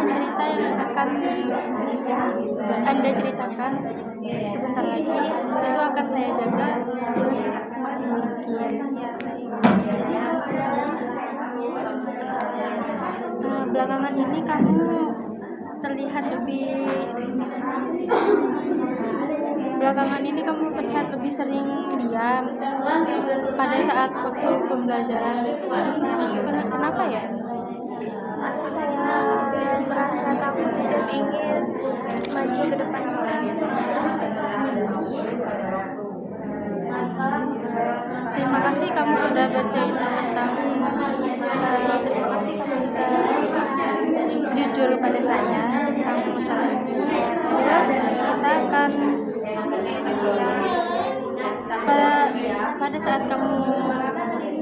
cerita yang akan Anda ceritakan sebentar lagi itu akan saya jaga dengan semaksimal mungkin. Belakangan ini kamu terlihat lebih sering diam pada saat waktu pembelajaran. Kenapa ya? Saya merasa takut dan ingin maju ke depan kelas. Terima kasih kamu sudah bercerita tentang terima kasih kamu sudah jujur pada saya tentang masalah ini. Terus kita akan pada saat kamu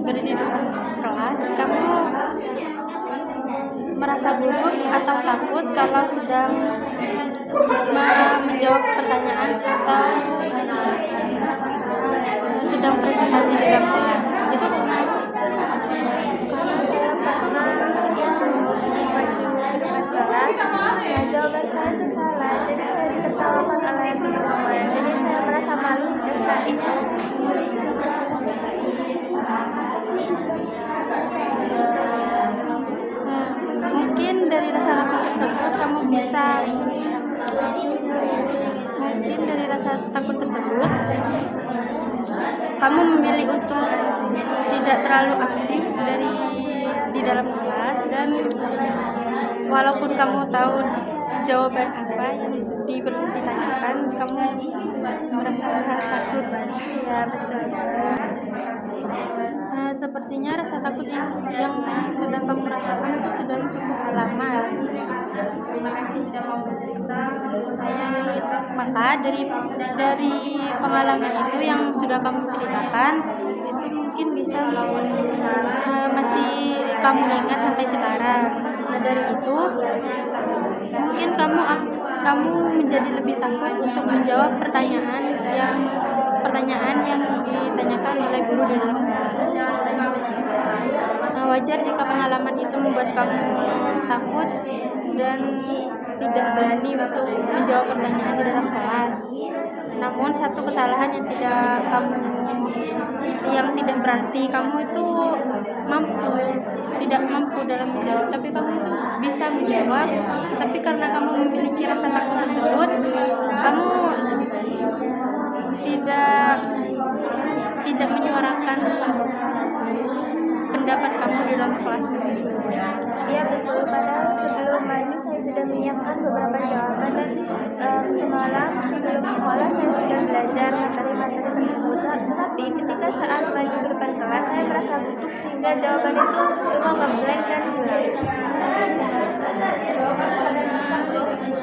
berada di depan kelas, kamu merasa gugup atau takut kalau sedang menjawab pertanyaan atau sedang presentasi di dalam kelas. Itu kenapa? Maju ke depan kelas, jawaban saya itu salah, jadi saya ditertawakan oleh teman-teman. Jadi saya merasa malu dan saat ini mungkin dari rasa takut tersebut kamu memilih untuk tidak terlalu aktif di dalam kelas, dan walaupun kamu tahu jawaban apa yang ditanyakan, kamu merasa takut. Ya, betul. Sepertinya rasa takut yang sudah kamu rasakan itu sudah cukup lama. Terima kasih sudah mau bercerita sama saya. Maka dari pengalaman itu yang sudah kamu ceritakan, itu mungkin bisa masih kamu ingat sampai sekarang. Nah, dari itu mungkin kamu menjadi lebih takut untuk menjawab pertanyaan yang ditanyakan oleh guru di dalam kelas. Wajar jika pengalaman itu membuat kamu takut dan tidak berani untuk menjawab pertanyaan di dalam kelas. Namun satu kesalahan yang tidak berarti kamu itu tidak mampu dalam menjawab, tapi kamu itu bisa menjawab. Tapi karena kamu memiliki rasa takut tersebut, kamu tidak menyuarakan pendapat kamu di dalam kelas tersebut. Iya betul, padahal sebelum maju saya sudah menyiapkan beberapa jawaban dan semalam sebelum sekolah saya sudah belajar materi-materi tersebut. Tetapi ketika saat maju ke depan kelas saya merasa gugup sehingga jawaban itu cuma ngeblank dan hilang.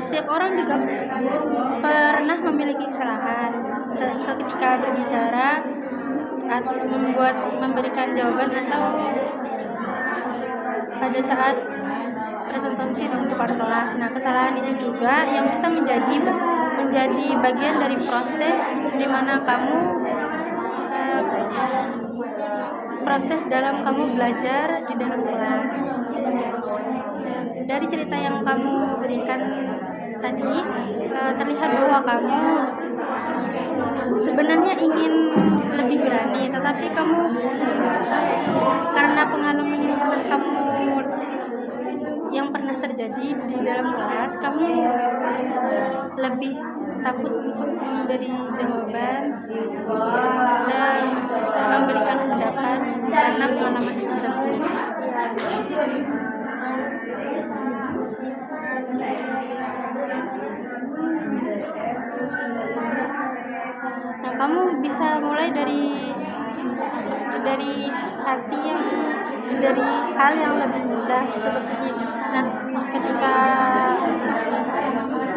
Setiap orang juga pernah memiliki kesalahan ketika berbicara atau memberikan jawaban atau pada saat presentasi di depan kelas. Nah, kesalahan ini juga yang bisa menjadi bagian dari proses di mana proses dalam kamu belajar di dalam kelas. Dari cerita yang kamu berikan tadi, terlihat bahwa kamu sebenarnya ingin lebih berani, tetapi kamu karena pengalaman yang pernah terjadi di dalam kelas, kamu lebih takut untuk memberi jawaban dan memberikan pendapat karena pengalaman tersebut. Nah, kamu bisa mulai dari hal yang lebih mudah seperti ini. Nah, ketika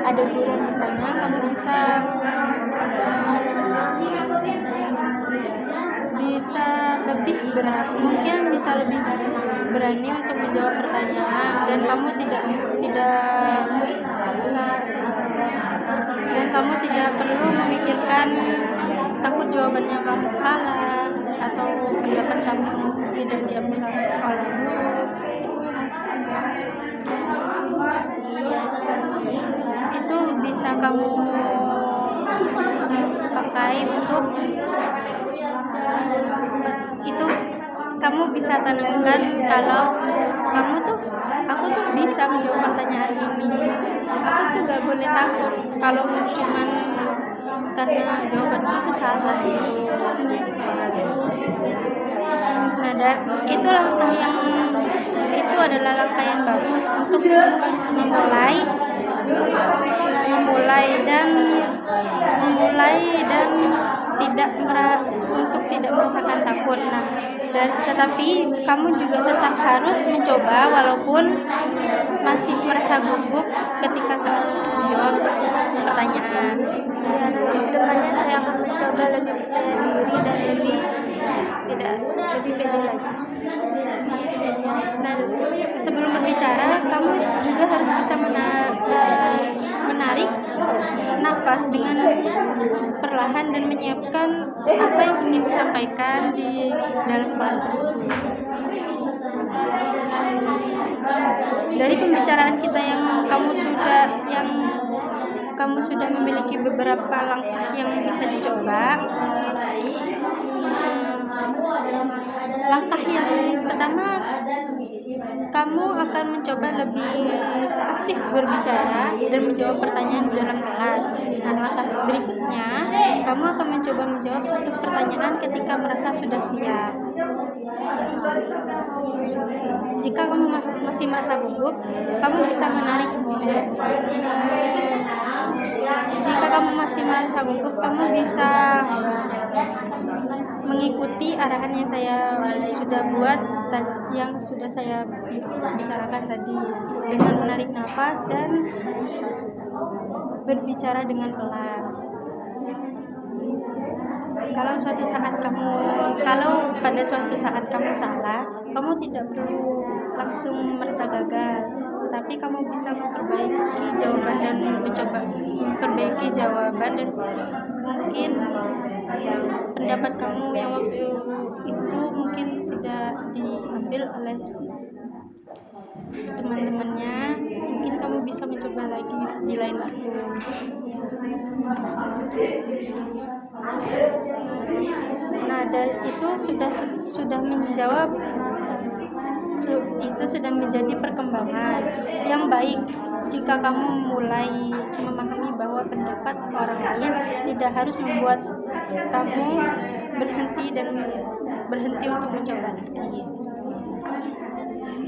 ada guru yang bertanya, kamu bisa lebih berani untuk menjawab pertanyaan, dan kamu tidak perlu memikirkan takut jawabannya kamu salah atau pendapat kamu tidak diambil oleh guru. kamu pakai untuk itu, kamu bisa tanamkan kalau aku tuh bisa menjawab pertanyaan ini. Aku tuh gak boleh takut kalau cuman karena jawabanku itu salah. Nah, dan itu adalah langkah yang bagus untuk tidak merasakan takut. Nah, tetapi kamu juga tetap harus mencoba walaupun masih merasa gugup ketika saat menjawab pertanyaan. Kedepannya saya akan mencoba lebih percaya diri dan lebih pede lagi. Nah, sebelum berbicara, kamu juga harus bisa menarik nafas dengan perlahan dan menyiapkan apa yang ingin disampaikan di dalam kelas tersebut. Dari pembicaraan kita yang kamu sudah memiliki beberapa langkah yang bisa dicoba. Langkah yang pertama, kamu akan mencoba lebih aktif berbicara dan menjawab pertanyaan di dalam kelas. Nah, langkah berikutnya, kamu akan mencoba menjawab suatu pertanyaan ketika merasa sudah siap. Jika kamu masih merasa gugup, kamu bisa menarik. Jika kamu masih merasa gugup, kamu bisa mengikuti arahan yang saya sudah buat, yang sudah saya bicarakan tadi, dengan menarik nafas dan berbicara dengan pelan. Kalau pada suatu saat kamu salah, kamu tidak perlu langsung merasa gagal, tetapi kamu bisa memperbaiki jawaban dan mencoba memperbaiki jawaban, dan mungkin pendapat kamu yang waktu itu mungkin tidak diambil oleh teman-temannya, mungkin kamu bisa mencoba lagi di lain waktu. Nah, dari itu sudah menjadi perkembangan yang baik jika kamu mulai memahami bahwa pendapat orang lain tidak harus membuat kamu berhenti untuk mencoba lagi.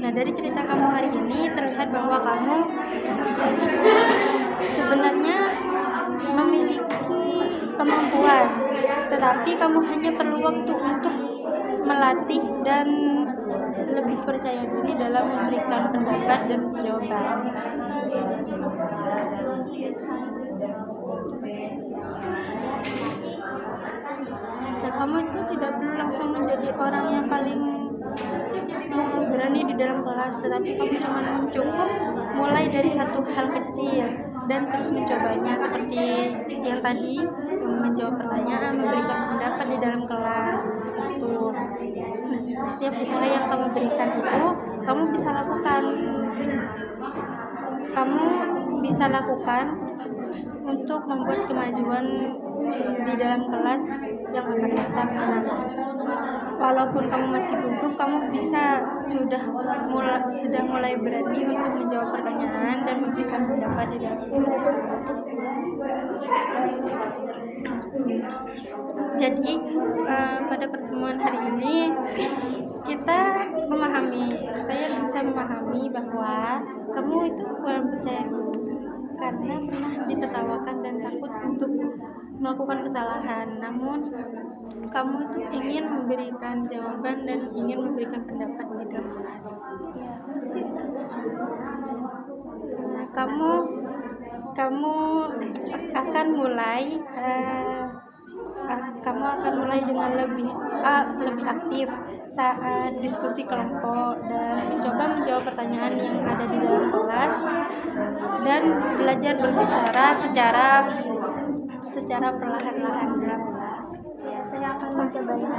Nah, dari cerita kamu hari ini terlihat bahwa kamu sebenarnya memiliki kemampuan, tetapi kamu hanya perlu waktu untuk melatih dan lebih percaya diri dalam memberikan pendapat dan jawaban. Nah, kamu itu tidak perlu langsung menjadi orang yang paling berani di dalam kelas, tetapi kamu cuma cukup mulai dari satu hal kecil dan terus mencobanya, seperti yang tadi, menjawab pertanyaan, memberikan pendapat di dalam kelas itu. Nah, setiap usaha yang kamu berikan itu kamu bisa lakukan untuk membuat kemajuan di dalam kelas yang akan datang. Walaupun kamu masih gugup, kamu sudah mulai berani untuk menjawab pertanyaan dan memberikan pendapat di dalam kelas. Jadi pada pertemuan hari ini saya bisa memahami bahwa kamu itu kurang percaya karena pernah ditertawakan dan takut untuk melakukan kesalahan. Namun kamu itu ingin memberikan jawaban dan ingin memberikan pendapat di dalam kelas. Kamu akan mulai dengan lebih aktif saat diskusi kelompok dan mencoba menjawab pertanyaan yang ada di dalam kelas dan belajar berbicara secara perlahan-lahan dalam kelas. Saya akan mencobanya.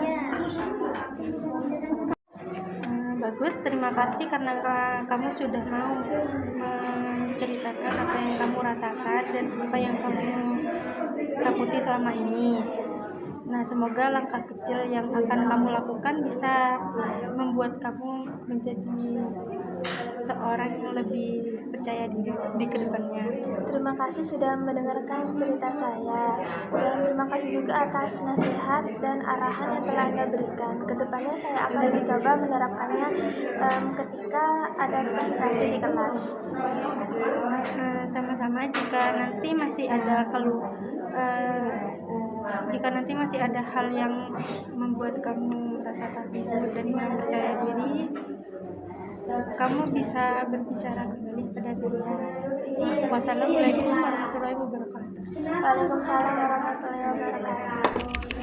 Bagus, terima kasih karena kamu sudah mau menceritakan apa yang kamu rasakan dan apa yang kamu takuti selama ini. Nah, semoga langkah kecil yang akan kamu lakukan bisa membuat kamu menjadi seorang yang lebih percaya diri di kedepannya. Terima kasih sudah mendengarkan cerita saya, dan terima kasih juga atas nasihat dan arahan yang telah Anda berikan. Kedepannya saya akan mencoba menerapkannya ketika ada presentasi di kelas. Sama-sama. Jika nanti masih ada hal yang membuat kamu merasa takut dan kurang percaya diri, kamu bisa berbicara kembali pada saya. Wassalamualaikum warahmatullahi wabarakatuh. Waalaikumsalam warahmatullahi wabarakatuh.